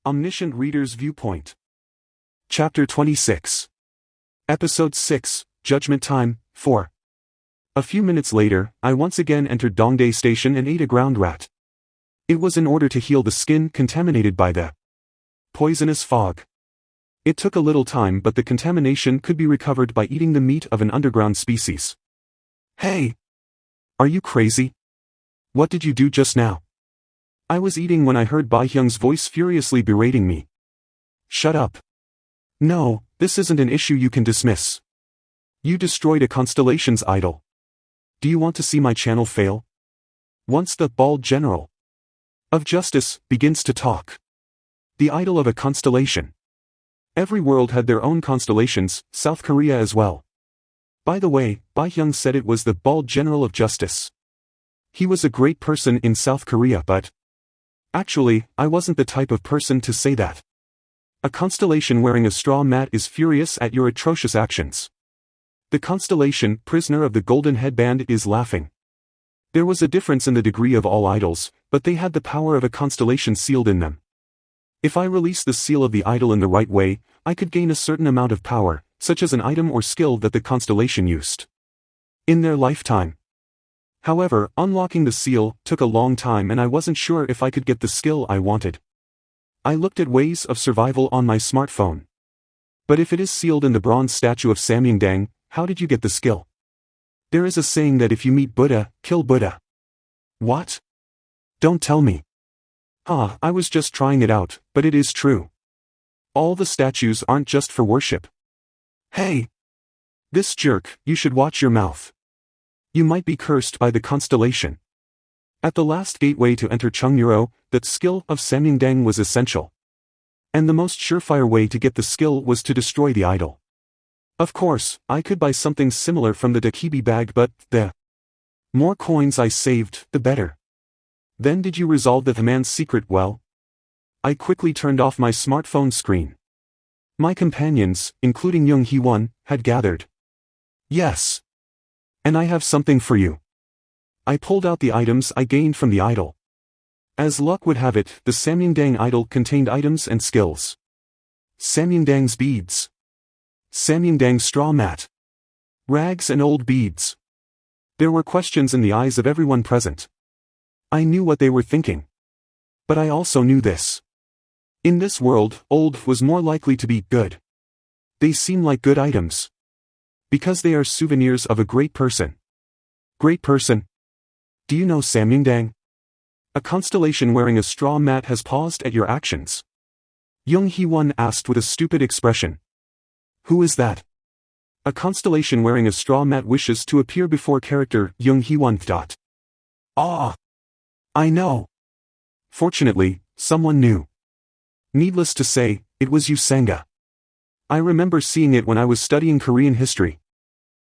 Omniscient Reader's Viewpoint. Chapter 26. Episode 6, Judgment Time, 4. A few minutes later, I once again entered Dongdae Station and ate a ground rat. It was in order to heal the skin contaminated by the poisonous fog. It took a little time, but the contamination could be recovered by eating the meat of an underground species. Hey! Are you crazy? What did you do just now? I was eating when I heard Baihyung's voice furiously berating me. Shut up. No, this isn't an issue you can dismiss. You destroyed a constellation's idol. Do you want to see my channel fail? Once the bald general of justice begins to talk. The idol of a constellation. Every world had their own constellations, South Korea as well. By the way, Baihyung said it was the bald general of justice. He was a great person in South Korea, but actually, I wasn't the type of person to say that. A constellation wearing a straw mat is furious at your atrocious actions. The constellation, prisoner of the golden headband, is laughing. There was a difference in the degree of all idols, but they had the power of a constellation sealed in them. If I released the seal of the idol in the right way, I could gain a certain amount of power, such as an item or skill that the constellation used in their lifetime. However, unlocking the seal took a long time and I wasn't sure if I could get the skill I wanted. I looked at ways of survival on my smartphone. But if it is sealed in the bronze statue of Samyangdang, how did you get the skill? There is a saying that if you meet Buddha, kill Buddha. What? Don't tell me. I was just trying it out, but it is true. All the statues aren't just for worship. Hey! This jerk, you should watch your mouth. You might be cursed by the constellation. At the last gateway to enter Chungnyeoro, that skill of Samyangdang was essential. And the most surefire way to get the skill was to destroy the idol. Of course, I could buy something similar from the Dakibi bag, but the more coins I saved, the better. Then did you resolve the man's secret well? I quickly turned off my smartphone screen. My companions, including Young Hee-won, had gathered. Yes. And I have something for you. I pulled out the items I gained from the idol. As luck would have it, the Samyangdang idol contained items and skills. Samyangdang's beads. Samyangdang's straw mat. Rags and old beads. There were questions in the eyes of everyone present. I knew what they were thinking. But I also knew this. In this world, old was more likely to be good. They seem like good items. Because they are souvenirs of a great person. Great person? Do you know Samyangdang? A constellation wearing a straw mat has paused at your actions. Young Hee-won asked with a stupid expression. Who is that? A constellation wearing a straw mat wishes to appear before character Young Hee-won. I know. Fortunately, someone knew. Needless to say, it was Usanga. I remember seeing it when I was studying Korean history.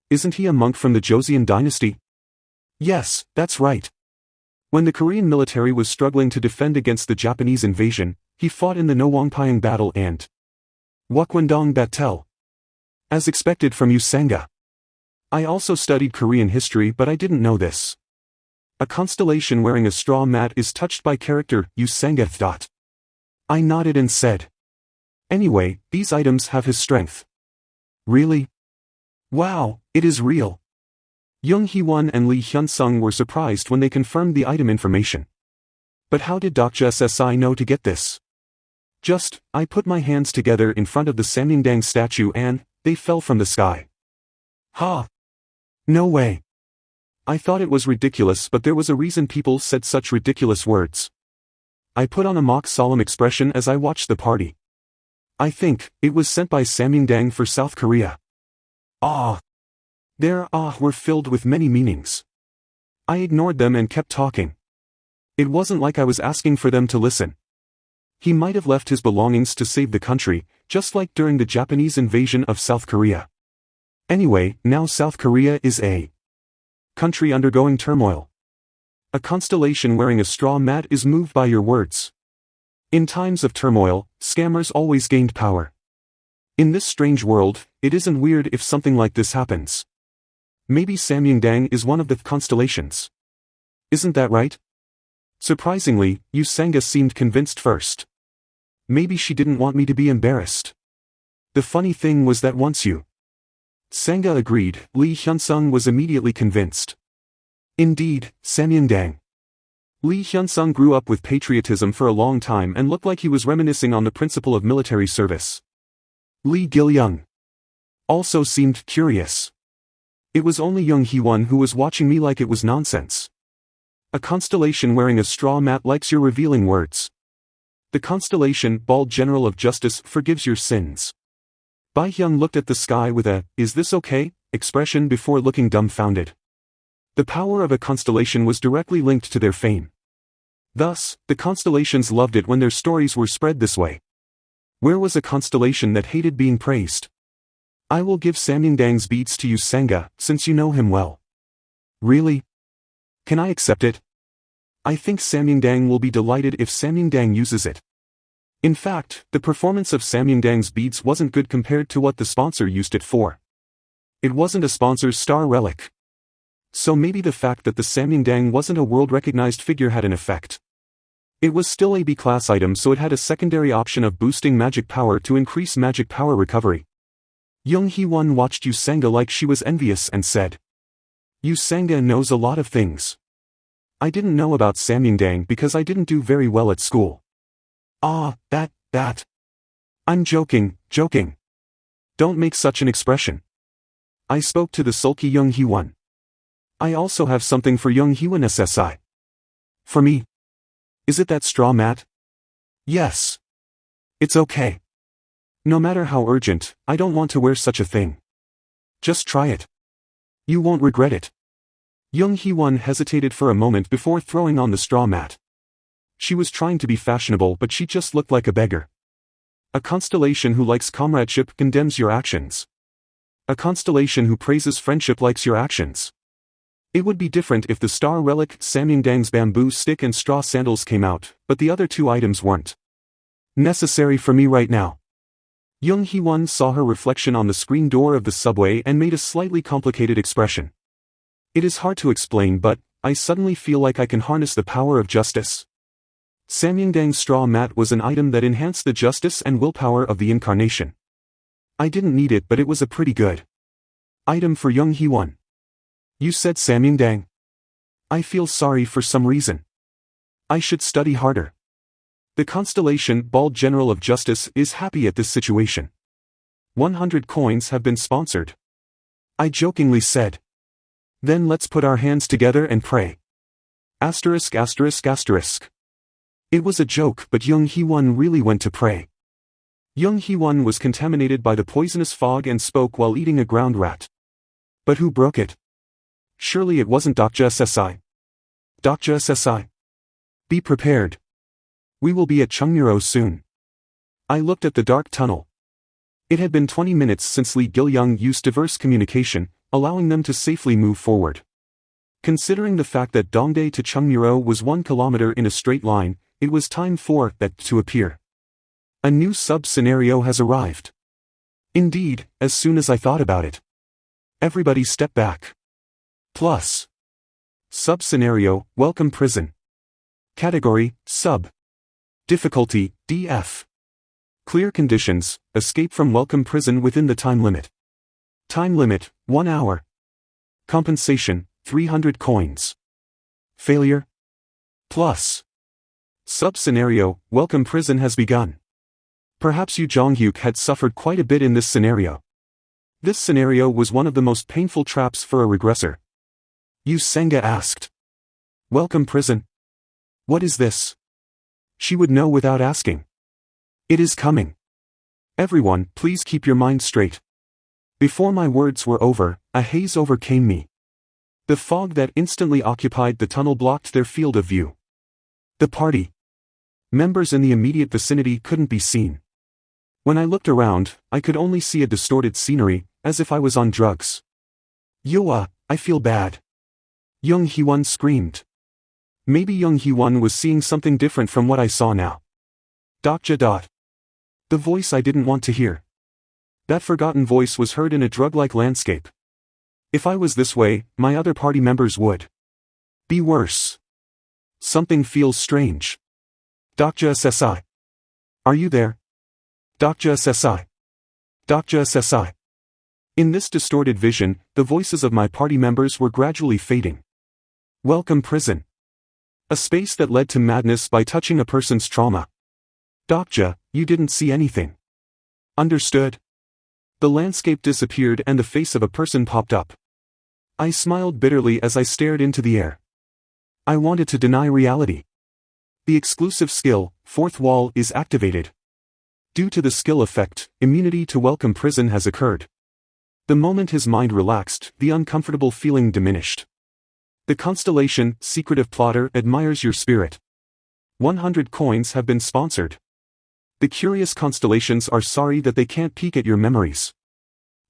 Isn't he a monk from the Joseon dynasty? Yes, that's right. When the Korean military was struggling to defend against the Japanese invasion, he fought in the Nowangpyeong battle and Wakwendong battle. As expected from Usanga. I also studied Korean history, but I didn't know this. A constellation wearing a straw mat is touched by character Usanga. I nodded and said. Anyway, these items have his strength. Really? Wow, it is real. Young Hee-won and Lee Hyun-sung were surprised when they confirmed the item information. But how did Dr. SSI know to get this? I put my hands together in front of the Samyangdang statue and they fell from the sky. No way. I thought it was ridiculous, but there was a reason people said such ridiculous words. I put on a mock solemn expression as I watched the party. I think it was sent by Samyangdang for South Korea. Their were filled with many meanings. I ignored them and kept talking. It wasn't like I was asking for them to listen. He might have left his belongings to save the country, just like during the Japanese invasion of South Korea. Anyway, now South Korea is a country undergoing turmoil. A constellation wearing a straw mat is moved by your words. In times of turmoil, scammers always gained power. In this strange world, it isn't weird if something like this happens. Maybe Samyangdang is one of the constellations. Isn't that right? Surprisingly, Usanga seemed convinced first. maybe she didn't want me to be embarrassed. The funny thing was that once you... Sangha agreed. Lee Hyunsung was immediately convinced. Indeed, Samyangdang. Lee Hyunsung grew up with patriotism for a long time and looked like he was reminiscing on the principle of military service. Lee Gil-young also seemed curious. It was only Young Hee-won who was watching me like it was nonsense. A constellation wearing a straw mat likes your revealing words. The constellation, bald general of justice, forgives your sins. Bai-hyung looked at the sky with a, "Is this okay?" expression before looking dumbfounded. The power of a constellation was directly linked to their fame. Thus, the constellations loved it when their stories were spread this way. Where was a constellation that hated being praised? I will give Samyangdang's beats to you, Sangha, since you know him well. Really? Can I accept it? I think Samyangdang will be delighted if Samyangdang uses it. In fact, the performance of Samyangdang's beads wasn't good compared to what the sponsor used it for. It wasn't a sponsor's star relic. So maybe the fact that the Samyangdang wasn't a world-recognized figure had an effect. It was still a B-class item, so it had a secondary option of boosting magic power to increase magic power recovery. Young Hee-won watched Yu Sangha like she was envious and said, "Yu Sangha knows a lot of things. I didn't know about Samyangdang because I didn't do very well at school." "Ah, that. I'm joking. Don't make such an expression. I spoke to the sulky Young Hee-won. I also have something for Young Hee-won SSI. For me? Is it that straw mat?" "Yes. It's okay. No matter how urgent, I don't want to wear such a thing. Just try it. You won't regret it." Young Hee-won hesitated for a moment before throwing on the straw mat. She was trying to be fashionable, but she just looked like a beggar. A constellation who likes comradeship condemns your actions. A constellation who praises friendship likes your actions. It would be different if the star relic Samyangdang's bamboo stick and straw sandals came out, but the other two items weren't necessary for me right now. Young Hee-won saw her reflection on the screen door of the subway and made a slightly complicated expression. "It is hard to explain, but I suddenly feel like I can harness the power of justice." Samyangdang's straw mat was an item that enhanced the justice and willpower of the incarnation. I didn't need it, but it was a pretty good item for Young Hee-won. "You said Samyangdang? I feel sorry for some reason. I should study harder." The constellation Bald General of Justice is happy at this situation. 100 coins have been sponsored. I jokingly said. "Then let's put our hands together and pray." Asterisk. It was a joke, but Young Hee-won really went to pray. Young Hee-won was contaminated by the poisonous fog and spoke while eating a ground rat. But who broke it? Surely it wasn't Dr. SSI. Dr. SSI. Be prepared. We will be at Chungmuro soon. I looked at the dark tunnel. It had been 20 minutes since Lee Gil-young used diverse communication, allowing them to safely move forward. Considering the fact that Dongdae to Chungmuro was 1 kilometer in a straight line, it was time for that to appear. A new sub-scenario has arrived. Indeed, as soon as I thought about it. Everybody step back. Plus. Sub-scenario, welcome prison. Category, sub. Difficulty, DF. Clear conditions, escape from welcome prison within the time limit. Time limit, 1 hour. Compensation, 300 coins. Failure. Plus. Sub-scenario, welcome prison has begun. Perhaps Yu Jong-hyuk had suffered quite a bit in this scenario. This scenario was one of the most painful traps for a regressor. Yu Sangha asked. Welcome prison? What is this? She would know without asking. It is coming. Everyone, please keep your mind straight. Before my words were over, a haze overcame me. The fog that instantly occupied the tunnel blocked their field of view. The party members in the immediate vicinity couldn't be seen. When I looked around, I could only see a distorted scenery, as if I was on drugs. Yoa, I feel bad. Young Hee-won screamed. Maybe Young Hee-won was seeing something different from what I saw now. Dokja. The voice I didn't want to hear. That forgotten voice was heard in a drug-like landscape. If I was this way, my other party members would be worse. Something feels strange. Dokja SSI. Are you there? Dr. SSI. Dr. SSI. In this distorted vision, the voices of my party members were gradually fading. Welcome prison. A space that led to madness by touching a person's trauma. Dokja, you didn't see anything. Understood? The landscape disappeared and the face of a person popped up. I smiled bitterly as I stared into the air. I wanted to deny reality. The exclusive skill, Fourth Wall, is activated. Due to the skill effect, immunity to Welcome Prison has occurred. The moment his mind relaxed, the uncomfortable feeling diminished. The constellation, Secretive Plotter, admires your spirit. 100 coins have been sponsored. The curious constellations are sorry that they can't peek at your memories.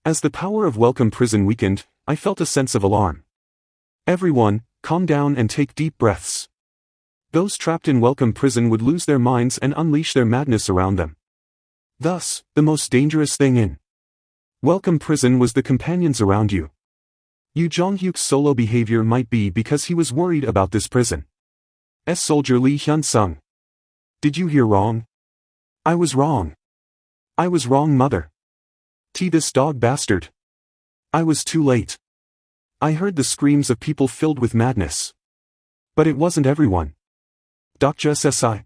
As the power of Welcome Prison weakened, I felt a sense of alarm. Everyone, calm down and take deep breaths. Those trapped in Welcome Prison would lose their minds and unleash their madness around them. Thus, the most dangerous thing in Welcome Prison was the companions around you. Yu Jonghyuk's solo behavior might be because he was worried about this prison. Soldier Lee Hyun-sung. Did you hear wrong? I was wrong. I was wrong, mother. This dog bastard. I was too late. I heard the screams of people filled with madness. But it wasn't everyone. Dr. SSI.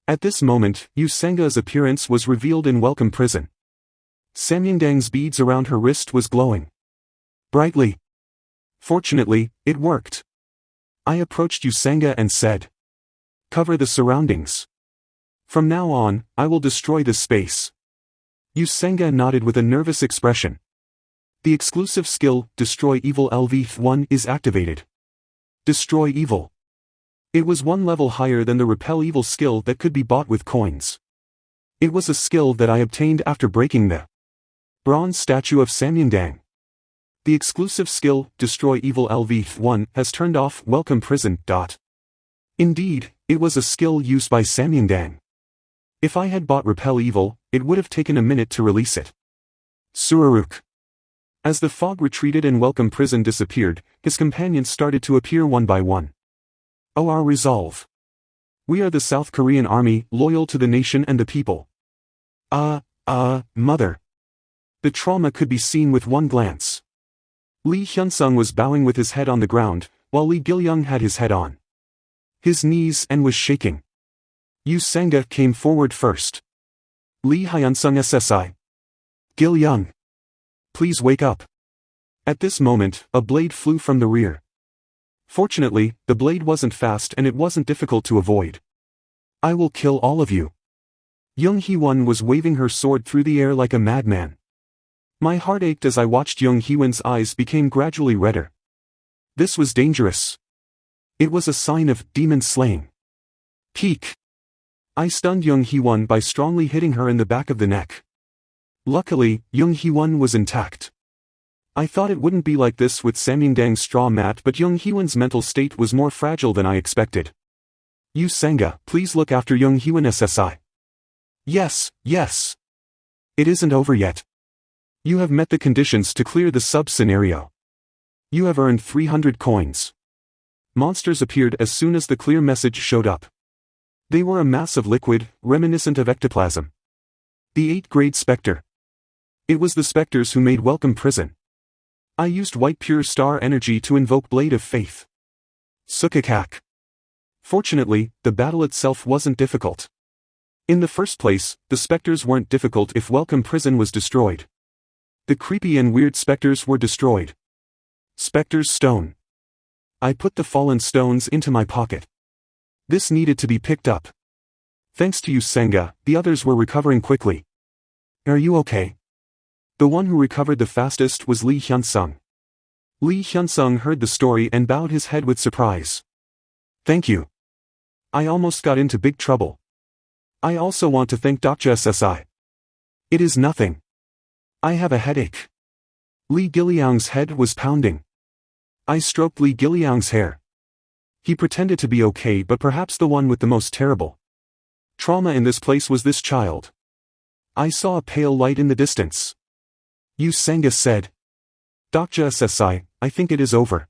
At this moment, Yu Senga's appearance was revealed in Welcome Prison. Samyangdang's beads around her wrist was glowing brightly. Fortunately, it worked. I approached Yu Senga and said, "Cover the surroundings. From now on, I will destroy this space." Yu Senga nodded with a nervous expression. The exclusive skill, Destroy Evil LV1, is activated. Destroy Evil. It was one level higher than the Repel Evil skill that could be bought with coins. It was a skill that I obtained after breaking the bronze statue of Samyangdang. The exclusive skill, Destroy Evil LV1, has turned off Welcome Prison. Indeed, it was a skill used by Samyangdang. If I had bought Repel Evil, it would have taken a minute to release it. Suraruk. As the fog retreated and Welcome Prison disappeared, his companions started to appear one by one. Oh, our resolve. We are the South Korean army, loyal to the nation and the people. Mother. The trauma could be seen with one glance. Lee Hyun-sung was bowing with his head on the ground, while Lee Gil-young had his head on his knees and was shaking. Yu Senga came forward first. Lee Hyun-sung SSI. Gil-young. Please wake up. At this moment, a blade flew from the rear. Fortunately, the blade wasn't fast and it wasn't difficult to avoid. I will kill all of you. Young Hee-won was waving her sword through the air like a madman. My heart ached as I watched Young Hee-won's eyes became gradually redder. This was dangerous. It was a sign of demon slaying. Peek. I stunned Young Hee-won by strongly hitting her in the back of the neck. Luckily, Young Hee-won was intact. I thought it wouldn't be like this with Samyangdang's straw mat, but Young Hee-won's mental state was more fragile than I expected. Yu Senga, please look after Young Hee-won SSI. Yes. It isn't over yet. You have met the conditions to clear the sub-scenario. You have earned 300 coins. Monsters appeared as soon as the clear message showed up. They were a mass of liquid, reminiscent of ectoplasm. The 8th grade specter. It was the specters who made Welcome Prison. I used white pure star energy to invoke Blade of Faith. Sukakak. Fortunately, the battle itself wasn't difficult. In the first place, the specters weren't difficult if Welcome Prison was destroyed. The creepy and weird specters were destroyed. Specter's Stone. I put the fallen stones into my pocket. This needed to be picked up. Thanks to Yu Senga, the others were recovering quickly. Are you okay? The one who recovered the fastest was Lee Hyun-sung. Lee Hyun-sung heard the story and bowed his head with surprise. Thank you. I almost got into big trouble. I also want to thank Dr. SSI. It is nothing. I have a headache. Lee Gil-young's head was pounding. I stroked Lee Gil-young's hair. He pretended to be okay, but perhaps the one with the most terrible trauma in this place was this child. I saw a pale light in the distance. Yu Senga said. Dr. SSI, I think it is over.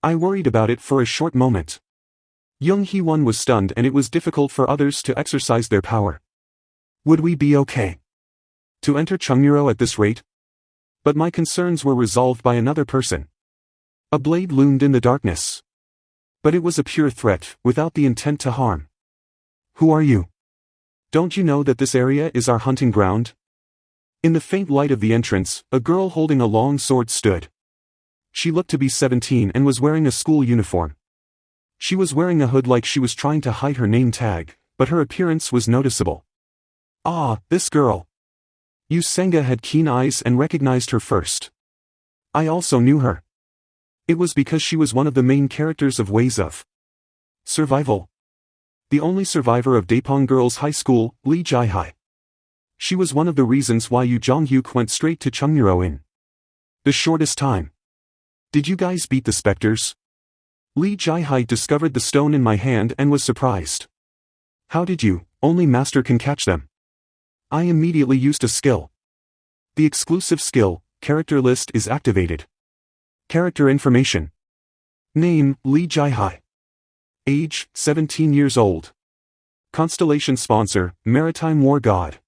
I worried about it for a short moment. Young Hee-won was stunned and it was difficult for others to exercise their power. Would we be okay to enter Chungnyeoro at this rate? But my concerns were resolved by another person. A blade loomed in the darkness. But it was a pure threat, without the intent to harm. Who are you? Don't you know that this area is our hunting ground? In the faint light of the entrance, a girl holding a long sword stood. She looked to be 17 and was wearing a school uniform. She was wearing a hood like she was trying to hide her name tag, but her appearance was noticeable. Ah, this girl. Yu Senga had keen eyes and recognized her first. I also knew her. It was because she was one of the main characters of Ways of Survival. The only survivor of Daepong Girls' High School, Lee Jai-hai. She was one of the reasons why Yu Jong-hyuk went straight to Chungnyeoro in the shortest time. Did you guys beat the specters? Lee Jai-hai discovered the stone in my hand and was surprised. How did you? Only master can catch them. I immediately used a skill. The exclusive skill, character list is activated. Character information. Name, Lee Jai-hai. Age, 17 years old. Constellation sponsor, Maritime War God.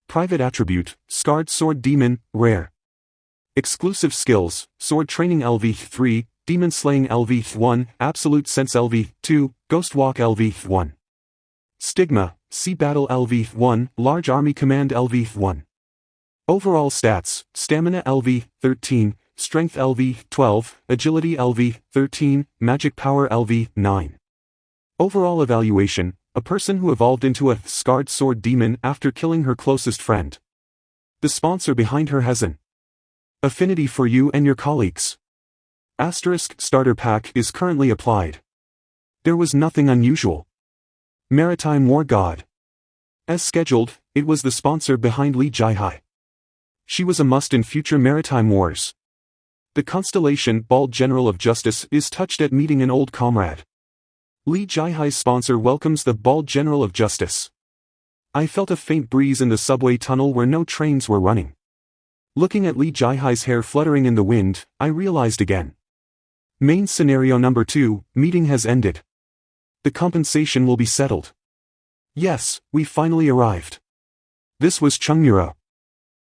Private attribute, Scarred Sword Demon, Rare. Exclusive skills, Sword Training LV3, Demon Slaying LV1, Absolute Sense LV2, Ghost Walk LV1. Stigma, Sea Battle LV1, Large Army Command LV1. Overall stats, Stamina LV13, Strength LV12, Agility LV13, Magic Power LV9. Overall evaluation, a person who evolved into a Scarred Sword Demon after killing her closest friend. The sponsor behind her has an affinity for you and your colleagues. Asterisk starter pack is currently applied. There was nothing unusual. Maritime War God. As scheduled, it was the sponsor behind Lee Jai-hai. She was a must in future maritime wars. The constellation Bald General of Justice is touched at meeting an old comrade. Lee Jai-hai's sponsor welcomes the Bald General of Justice. I felt a faint breeze in the subway tunnel where no trains were running. Looking at Lee Jai-hai's hair fluttering in the wind, I realized again. Main scenario number 2, meeting has ended. The compensation will be settled. Yes, we finally arrived. This was Chungnyeoro.